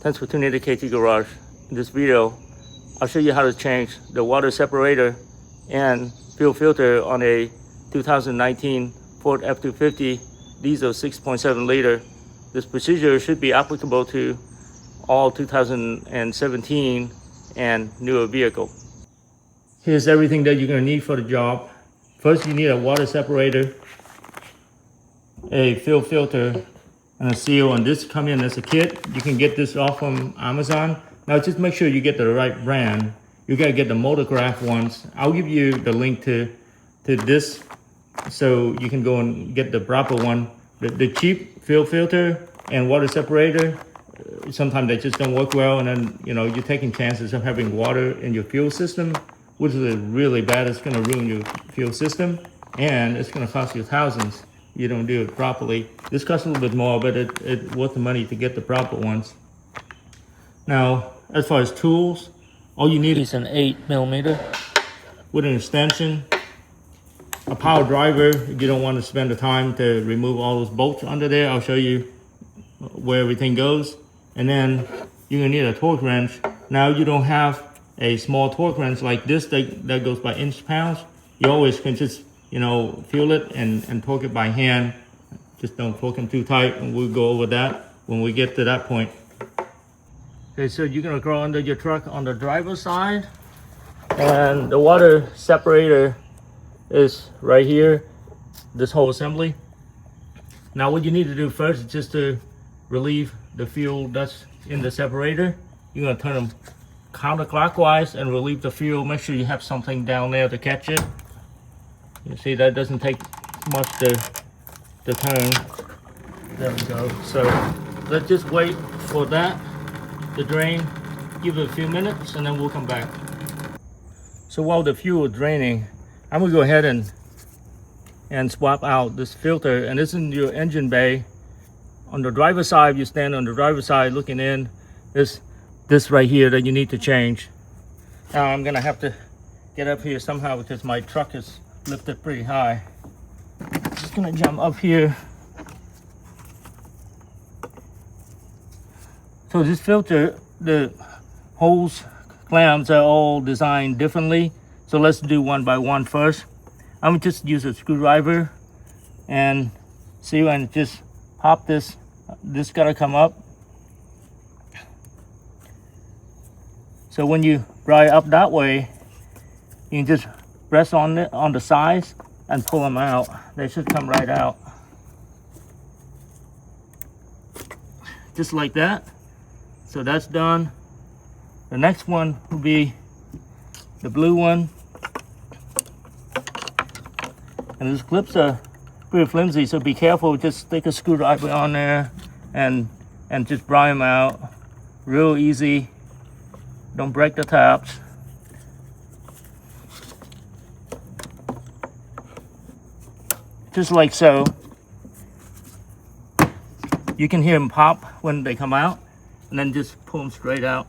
Thanks for tuning in to KT Garage. In this video, I'll show you how to change the water separator and fuel filter on a 2019 Ford F250 diesel 6.7 liter. This procedure should be applicable to all 2017 and newer vehicle. Here's everything that you're going to need for the job. First, you need a water separator, a fuel filter, and a seal, and this come in as a kit. You can get this off from Amazon. Now just make sure you get the right brand. You gotta get the Motograph ones. I'll give you the link to this so you can go and get the proper one. The cheap fuel filter and water separator, sometimes they just don't work well, and then you're taking chances of having water in your fuel system, which is really bad. It's gonna ruin your fuel system, and it's gonna cost you thousands. You don't do it properly. This costs a little bit more, but it's worth the money to get the proper ones. Now, as far as tools, all you need is an 8mm with an extension, a power driver if you don't want to spend the time to remove all those bolts under there. I'll show you where everything goes. And then you're gonna need a torque wrench. Now you don't have a small torque wrench like this that goes by inch pounds. You always can just feel it and torque it by hand. Just don't torque them too tight, and we'll go over that when we get to that point. Okay, so you're gonna go under your truck on the driver's side, and the water separator is right here, this whole assembly. Now what you need to do first is just to relieve the fuel that's in the separator. You're gonna turn them counterclockwise and relieve the fuel. Make sure you have something down there to catch it. You see that doesn't take much to turn. There we go. So let's just wait for that to drain. Give it a few minutes and then we'll come back. So while the fuel is draining, I'm gonna go ahead and swap out this filter, and this is in your engine bay. On the driver's side, you stand on the driver's side looking in. This right here that you need to change. Now I'm gonna have to get up here somehow because my truck is lifted pretty high. Just gonna jump up here. So this filter, the hose clamps are all designed differently. So let's do one by one first. I'm gonna just use a screwdriver and see, and just pop this. This gotta come up. So when you pry up that way, you can just press on it on the sides and pull them out. They should come right out. Just like that. So that's done. The next one will be the blue one. And these clips are pretty flimsy, so be careful. Just stick a screwdriver on there and just pry them out. Real easy. Don't break the tabs. Just like so. You can hear them pop when they come out, and then just pull them straight out.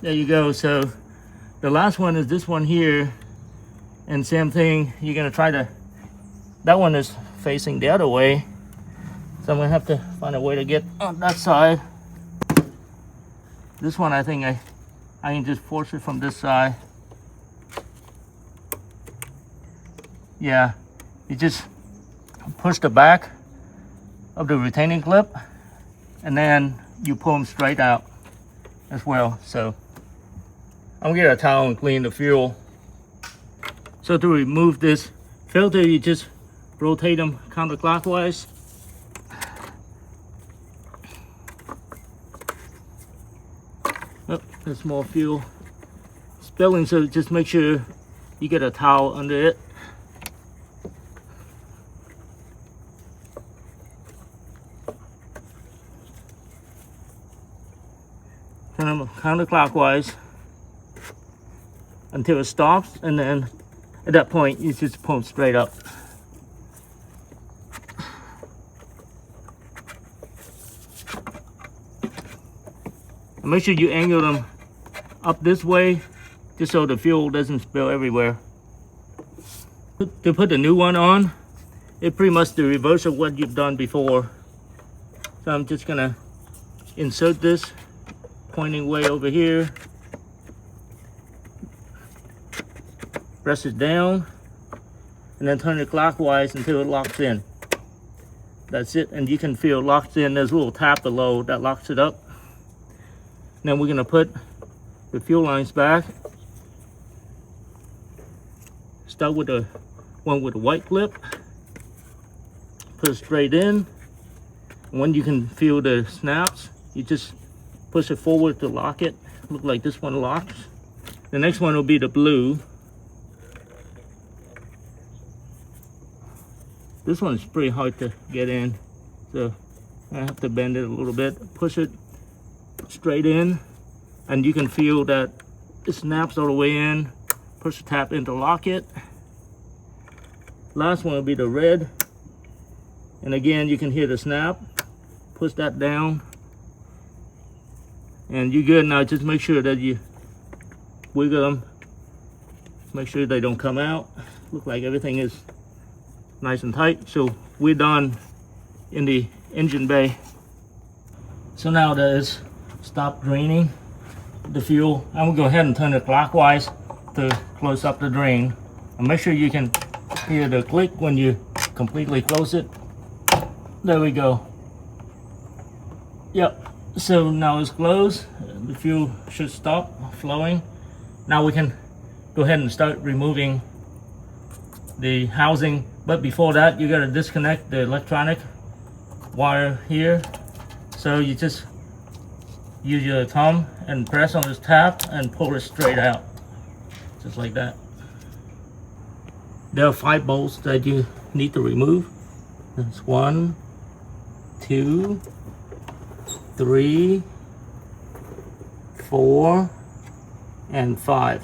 There you go. So the last one is this one here, and same thing. You're gonna try to, that one is facing the other way, so I'm gonna have to find a way to get on that side. This one, I think I can just force it from this side. Yeah, you just push the back of the retaining clip, and then you pull them straight out as well. So I'm gonna get a towel and clean the fuel. So to remove this filter, you just rotate them counterclockwise. Oh, there's more fuel spilling, so just make sure you get a towel under it. Turn them counterclockwise until it stops, and then at that point you just pull them straight up. And make sure you angle them up this way just so the fuel doesn't spill everywhere. To put the new one on, It's pretty much the reverse of what you've done before. So I'm just gonna insert this, pointing way over here. Press it down, and then turn it clockwise until it locks in. That's it, and you can feel it locked in. There's a little tab below that locks it up. Then we're gonna put the fuel lines back. Start with the one with the white clip. Put it straight in. And when you can feel the snaps, you just push it forward to lock it. Look like this one locks. The next one will be the blue. This one's pretty hard to get in, so I have to bend it a little bit. Push it straight in, and you can feel that it snaps all the way in. Push the tab in to lock it. Last one will be the red, and again you can hear the snap. Push that down, and you're good. Now just make sure that you wiggle them, make sure they don't come out. Look like everything is nice and tight. So we're done in the engine bay. So now that it's stopped draining the fuel, I'm gonna go ahead and turn it clockwise to close up the drain. And make sure you can hear the click when you completely close it. There we go. Yep, so now it's closed. The fuel should stop flowing. Now we can go ahead and start removing the housing, but before that you got to disconnect the electronic wire here. So you just use your thumb and press on this tab and pull it straight out, just like that. There are 5 bolts that you need to remove. That's 1, 2, 3, 4, and 5.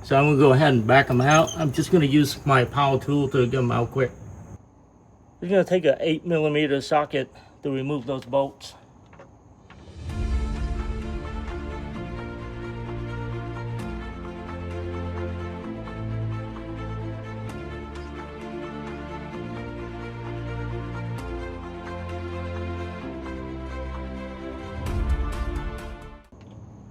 So I'm gonna go ahead and back them out. I'm just gonna use my power tool to get them out quick. We're gonna take an 8mm socket to remove those bolts.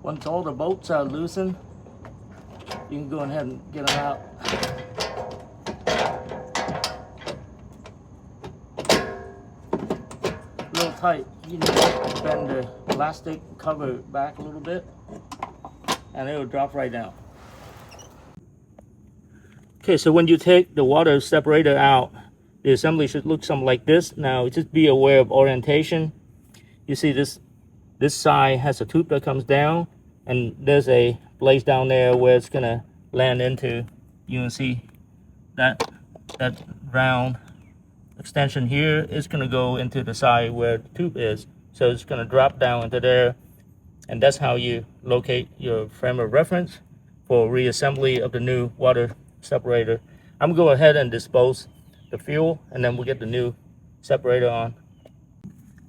Once all the bolts are loosened, you can go ahead and get them out. A little tight. You need to bend the plastic cover back a little bit, and it will drop right down. Okay, so when you take the water separator out, the assembly should look something like this. Now, just be aware of orientation. You see this side has a tube that comes down, and there's a place down there where it's gonna land into. You can see that round extension here is gonna go into the side where the tube is. So it's gonna drop down into there, and that's how you locate your frame of reference for reassembly of the new water separator. I'm gonna go ahead and dispose the fuel, and then we'll get the new separator on.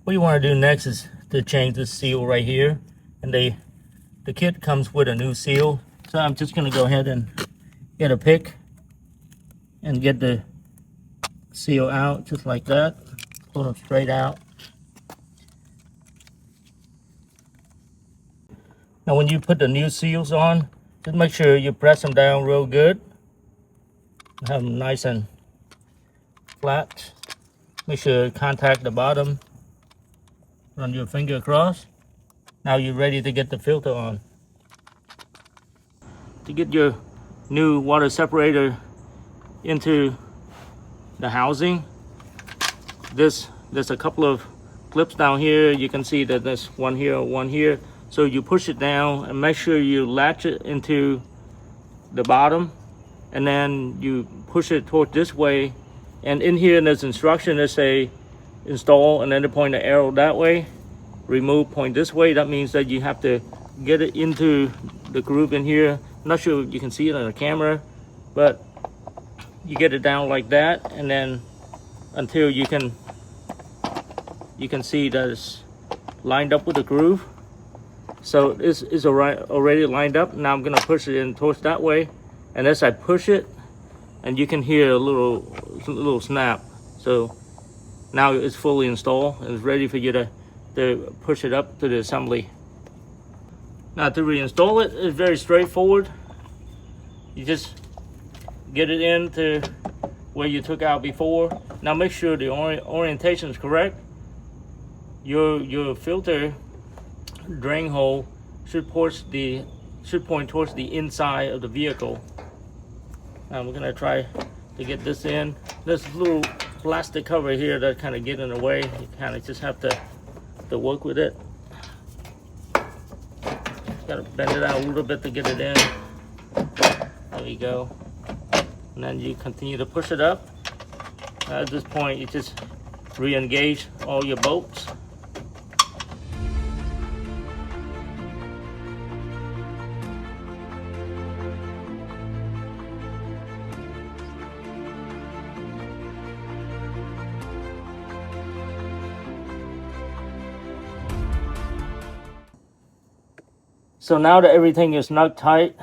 What you want to do next is to change this seal right here, and the kit comes with a new seal. So I'm just going to go ahead and get a pick and get the seal out just like that. Pull them straight out. Now when you put the new seals on, just make sure you press them down real good. Have them nice and flat. Make sure you contact the bottom. Run your finger across. Now you're ready to get the filter on. To get your new water separator into the housing, there's a couple of clips down here. You can see that there's one here, one here. So you push it down and make sure you latch it into the bottom, and then you push it toward this way. And in here there's instruction that say install, and then they point the arrow that way. Remove, point this way. That means that you have to get it into the groove in here. I'm not sure if you can see it on the camera, but you get it down like that, and then until you can see that it's lined up with the groove. So this is already lined up. Now I'm gonna push it in towards that way, and as I push it, and you can hear a little snap. So now it's fully installed and it's ready for you to push it up to the assembly. Now to reinstall it is very straightforward. You just get it into where you took out before. Now make sure the orientation is correct. Your filter drain hole should point towards the inside of the vehicle. Now we're gonna try to get this in. There's a little plastic cover here that kind of get in the way. You kind of just have to work with it. Gotta bend it out a little bit to get it in. There you go. And then you continue to push it up. At this point, you just re-engage all your bolts. So now that everything is snug tight,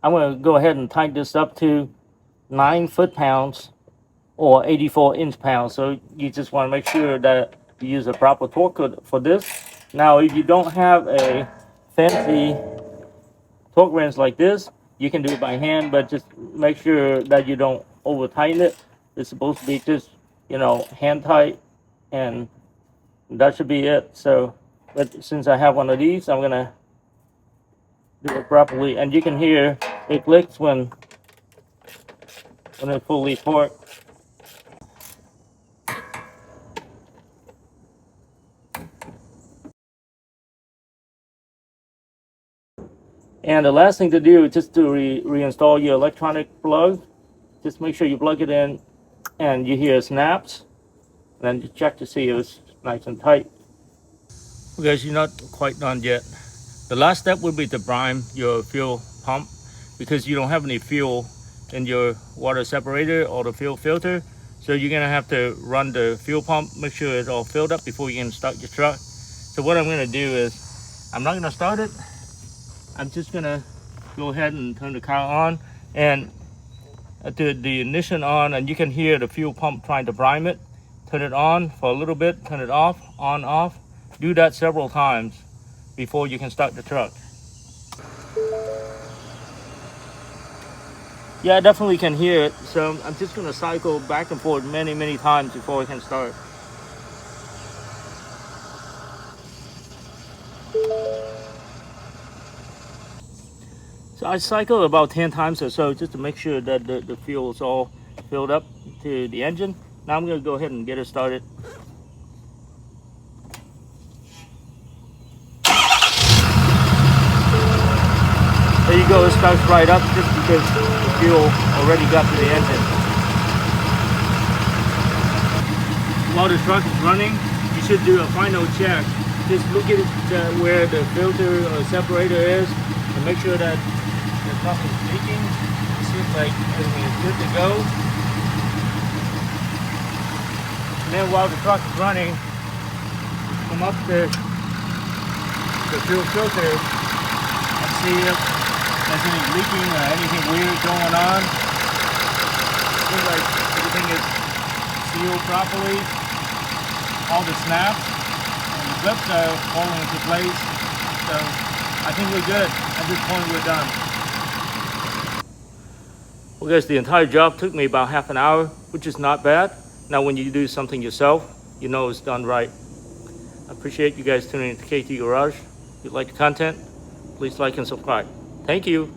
I'm going to go ahead and tighten this up to 9 foot-pounds or 84 inch-pounds. So you just want to make sure that you use a proper torque for this. Now, if you don't have a fancy torque wrench like this, you can do it by hand, but just make sure that you don't over tighten it. It's supposed to be just, you know, hand tight, and that should be it. So, but since I have one of these, I'm going to do it properly, and you can hear it clicks when it's fully torqued. And the last thing to do is just to reinstall your electronic plug. Just make sure you plug it in and you hear snaps, and then you check to see if it's nice and tight. Okay, guys, you're not quite done yet. The last step would be to prime your fuel pump, because you don't have any fuel in your water separator or the fuel filter. So you're gonna have to run the fuel pump, make sure it's all filled up before you can start your truck. So what I'm gonna do is, I'm not gonna start it. I'm just gonna go ahead and turn the car on and the ignition on, and you can hear the fuel pump trying to prime it. Turn it on for a little bit, turn it off, on, off. Do that several times before you can start the truck. Yeah, I definitely can hear it. So I'm just gonna cycle back and forth many times before I can start. So I cycle about 10 times or so just to make sure that the fuel is all filled up to the engine. Now I'm gonna go ahead and get it started. There you go, it starts right up just because the fuel already got to the engine. While the truck is running, you should do a final check. Just look at where the filter or separator is and make sure that the truck is leaking. It seems like everything is good to go. And then while the truck is running, come up to the fuel filter and see if there's any leaking or anything weird going on. Seems like everything is sealed properly. All the snaps and the clips are falling into place. So I think we're good. At this point, we're done. Well, guys, the entire job took me about half an hour, which is not bad. Now, when you do something yourself, you know it's done right. I appreciate you guys tuning into KT Garage. If you like the content, please like and subscribe. Thank you.